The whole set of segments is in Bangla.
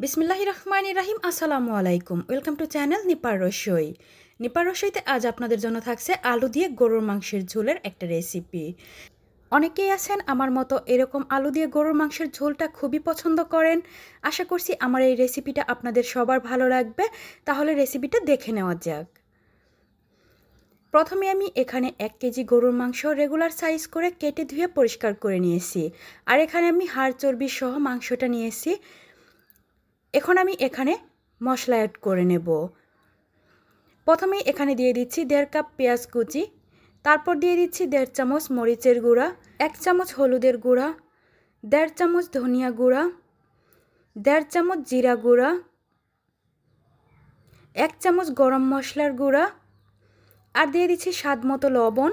বিসমিল্লাহির রহমানির রহিম। আসসালামু আলাইকুম। ওয়েলকাম টু চ্যানেল নিপার রসই। নিপার রসইতে আজ আপনাদের জন্য থাকছে আলু দিয়ে গরুর মাংসের ঝোলের একটা রেসিপি। অনেকেই আছেন আমার মতো এরকম আলু দিয়ে গরুর মাংসের ঝোলটা খুবই পছন্দ করেন। আশা করছি আমার এই রেসিপিটা আপনাদের সবার ভালো লাগবে। তাহলে রেসিপিটা দেখে নেওয়া যাক। প্রথমে আমি এখানে 1 কেজি গরুর মাংস রেগুলার সাইজ করে কেটে ধুয়ে পরিষ্কার করে নিয়েছি। আর এখানে আমি হাড় চর্বি সহ মাংসটা নিয়েছি। এখন আমি এখানে মশলা অ্যাড করে নেব। প্রথমে এখানে দিয়ে দিচ্ছি 1.5 কাপ পেঁয়াজ কুচি, তারপর দিয়ে দিচ্ছি 1.5 চামচ মরিচের গুঁড়া, 1 চামচ হলুদের গুঁড়া, 1.5 চামচ ধনিয়া গুঁড়া, 1.5 চামচ জিরা গুঁড়া, 1 চামচ গরম মশলার গুঁড়া, আর দিয়ে দিচ্ছি স্বাদ মতো লবণ।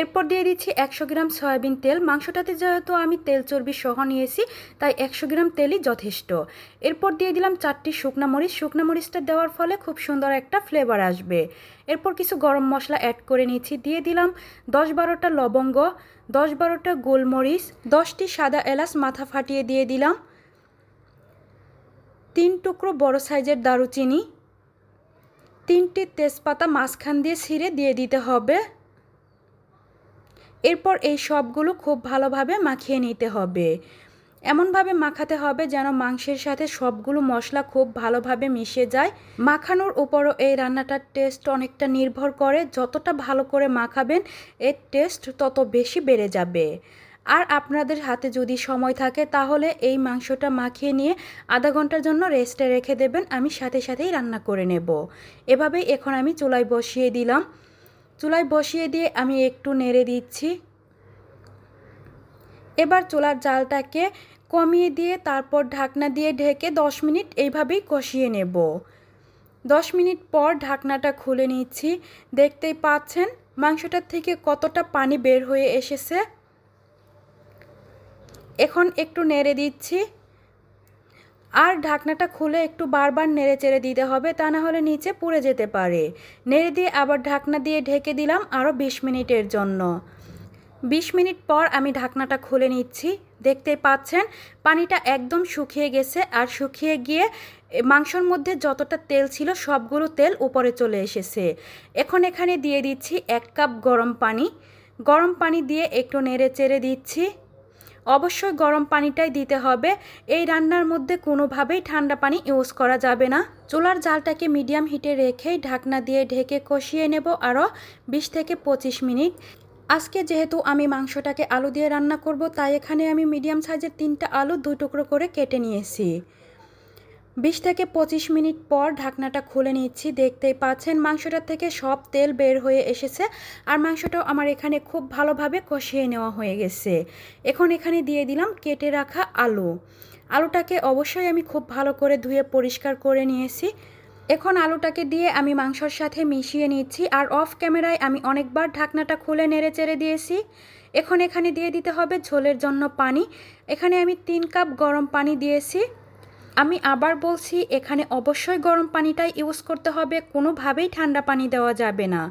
এরপর দিয়ে দিচ্ছি 100 গ্রাম সয়াবিন তেল। মাংসটাতে যেহেতু আমি তেল চর্বি সহ নিয়েছি তাই 100 গ্রাম তেলই যথেষ্ট। এরপর দিয়ে দিলাম 4টি শুকনা মরিচ। শুকনা মরিচটা দেওয়ার ফলে খুব সুন্দর একটা ফ্লেভার আসবে। এরপর কিছু গরম মশলা অ্যাড করে নিচ্ছি। দিয়ে দিলাম 10-12টা লবঙ্গ, 10-12টা গোলমরিচ, 10টি সাদা এলাচ মাথা ফাটিয়ে দিয়ে দিলাম, 3 টুকরো বড় সাইজের দারুচিনি, 3টি তেজপাতা মাঝখান দিয়ে ছিঁড়ে দিয়ে দিতে হবে। এরপর এই সবগুলো খুব ভালোভাবে মাখিয়ে নিতে হবে। এমনভাবে মাখাতে হবে যেন মাংসের সাথে সবগুলো মশলা খুব ভালোভাবে মিশে যায়। মাখানোর উপরও এই রান্নাটার টেস্ট অনেকটা নির্ভর করে। যতটা ভালো করে মাখাবেন এর টেস্ট তত বেশি বেড়ে যাবে। আর আপনাদের হাতে যদি সময় থাকে তাহলে এই মাংসটা মাখিয়ে নিয়ে আধা ঘন্টার জন্য রেস্টে রেখে দেবেন। আমি সাথে সাথেই রান্না করে নেব। এভাবেই এখন আমি চুলায় বসিয়ে দিলাম। চুলায় বসিয়ে দিয়ে আমি একটু নেড়ে দিচ্ছি। এবার চুলার জালটাকে কমিয়ে দিয়ে তারপর ঢাকনা দিয়ে ঢেকে 10 মিনিট এইভাবেই কষিয়ে নেব। 10 মিনিট পর ঢাকনাটা খুলে নিচ্ছি। দেখতেই পাচ্ছেন মাংসটার থেকে কতটা পানি বের হয়ে এসেছে। এখন একটু নেড়ে দিচ্ছি। আর ঢাকনাটা খুলে একটু বারবার নেড়ে চেড়ে দিতে হবে, তা না হলে নিচে পুড়ে যেতে পারে। নেড়ে দিয়ে আবার ঢাকনা দিয়ে ঢেকে দিলাম আরও 20 মিনিটের জন্য। 20 মিনিট পর আমি ঢাকনাটা খুলে নিচ্ছি। দেখতেই পাচ্ছেন পানিটা একদম শুকিয়ে গেছে। আর শুকিয়ে গিয়ে মাংসর মধ্যে যতটা তেল ছিল সবগুলো তেল উপরে চলে এসেছে। এখন এখানে দিয়ে দিচ্ছি 1 কাপ গরম পানি। গরম পানি দিয়ে একটু নেড়ে চেড়ে দিচ্ছি। অবশ্যই গরম পানিটাই দিতে হবে। এই রান্নার মধ্যে কোনোভাবেই ঠান্ডা পানি ইউজ করা যাবে না। চুলার জালটাকে মিডিয়াম হিটে রেখেই ঢাকনা দিয়ে ঢেকে কষিয়ে নেব আরও 20 থেকে 25 মিনিট। আজকে যেহেতু আমি মাংসটাকে আলু দিয়ে রান্না করব তাই এখানে আমি মিডিয়াম সাইজের 3টা আলু 2 টুকরো করে কেটে নিয়েছি। 20 থেকে 25 মিনিট পর ঢাকনাটা খুলে নিচ্ছি। দেখতেই পাচ্ছেন মাংসটার থেকে সব তেল বের হয়ে এসেছে। আর মাংসটাও আমার এখানে খুব ভালোভাবে কষিয়ে নেওয়া হয়ে গেছে। এখন এখানে দিয়ে দিলাম কেটে রাখা আলু। আলুটাকে অবশ্যই আমি খুব ভালো করে ধুয়ে পরিষ্কার করে নিয়েছি। এখন আলুটাকে দিয়ে আমি মাংসর সাথে মিশিয়ে নিচ্ছি। আর অফ ক্যামেরায় আমি অনেকবার ঢাকনাটা খুলে নেড়ে চেড়ে দিয়েছি। এখন এখানে দিয়ে দিতে হবে ঝোলের জন্য পানি। এখানে আমি 3 কাপ গরম পানি দিয়েছি। আমি আবার বলছি এখানে অবশ্যই গরম পানিটাই ইউজ করতে হবে, কোনোভাবেই ঠান্ডা পানি দেওয়া যাবে না।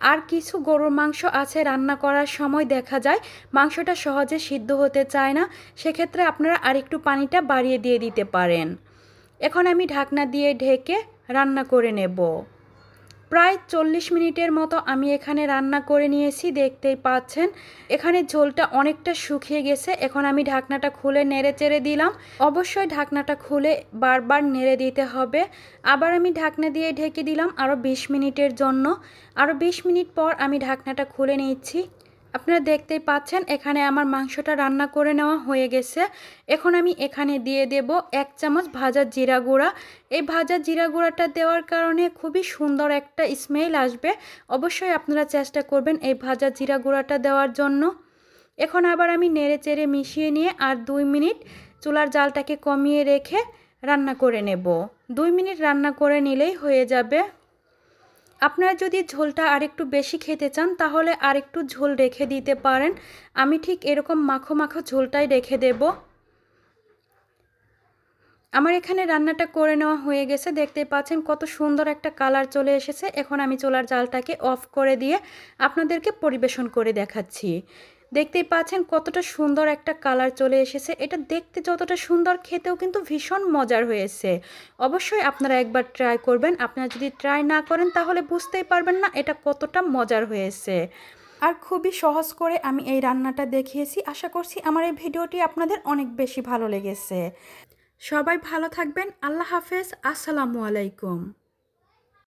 আর কিছু গরুর মাংস আছে রান্না করার সময় দেখা যায় মাংসটা সহজে সিদ্ধ হতে চায় না, সেক্ষেত্রে আপনারা আরেকটু পানিটা বাড়িয়ে দিয়ে দিতে পারেন। এখন আমি ঢাকনা দিয়ে ঢেকে রান্না করে নেব। প্রায় 40 মিনিটের মতো আমি এখানে রান্না করে নিয়েছি। দেখতেই পাচ্ছেন এখানে ঝোলটা অনেকটা শুকিয়ে গেছে। এখন আমি ঢাকনাটা খুলে নেড়ে চেড়ে দিলাম। অবশ্যই ঢাকনাটা খুলে বারবার নেড়ে দিতে হবে। আবার আমি ঢাকনা দিয়ে ঢেকে দিলাম আরও 20 মিনিটের জন্য। আরও 20 মিনিট পর আমি ঢাকনাটা খুলে নিচ্ছি। আপনারা দেখতেই পাচ্ছেন এখানে আমার মাংসটা রান্না করে নেওয়া হয়ে গেছে। এখন আমি এখানে দিয়ে দেব 1 চামচ ভাজা জিরা গুঁড়া। এই ভাজা জিরা গুঁড়াটা দেওয়ার কারণে খুবই সুন্দর একটা স্মেল আসবে। অবশ্যই আপনারা চেষ্টা করবেন এই ভাজা জিরা গুঁড়াটা দেওয়ার জন্য। এখন আবার আমি নেড়ে চেড়ে মিশিয়ে নিয়ে আর 2 মিনিট চুলার জালটাকে কমিয়ে রেখে রান্না করে নেব। 2 মিনিট রান্না করে নিলেই হয়ে যাবে। আপনারা যদি ঝোলটা আরেকটু বেশি খেতে চান তাহলে আরেকটু ঝোল রেখে দিতে পারেন। আমি ঠিক এরকম মাখো মাখো ঝোলটাই রেখে দেব। আমার এখানে রান্নাটা করে নেওয়া হয়ে গেছে। দেখতে পাচ্ছেন কত সুন্দর একটা কালার চলে এসেছে। এখন আমি চুলার জালটাকে অফ করে দিয়ে আপনাদেরকে পরিবেশন করে দেখাচ্ছি। দেখতেই পাচ্ছেন কতটা সুন্দর একটা কালার চলে এসেছে। এটা দেখতে যতটা সুন্দর, খেতেও কিন্তু ভীষণ মজার হয়েছে। অবশ্যই আপনারা একবার ট্রাই করবেন। আপনারা যদি ট্রাই না করেন তাহলে বুঝতেই পারবেন না এটা কতটা মজার হয়েছে। আর খুবই সহজ করে আমি এই রান্নাটা দেখিয়েছি। আশা করছি আমার এই ভিডিওটি আপনাদের অনেক বেশি ভালো লেগেছে। সবাই ভালো থাকবেন। আল্লাহ হাফেজ। আসসালামু আলাইকুম।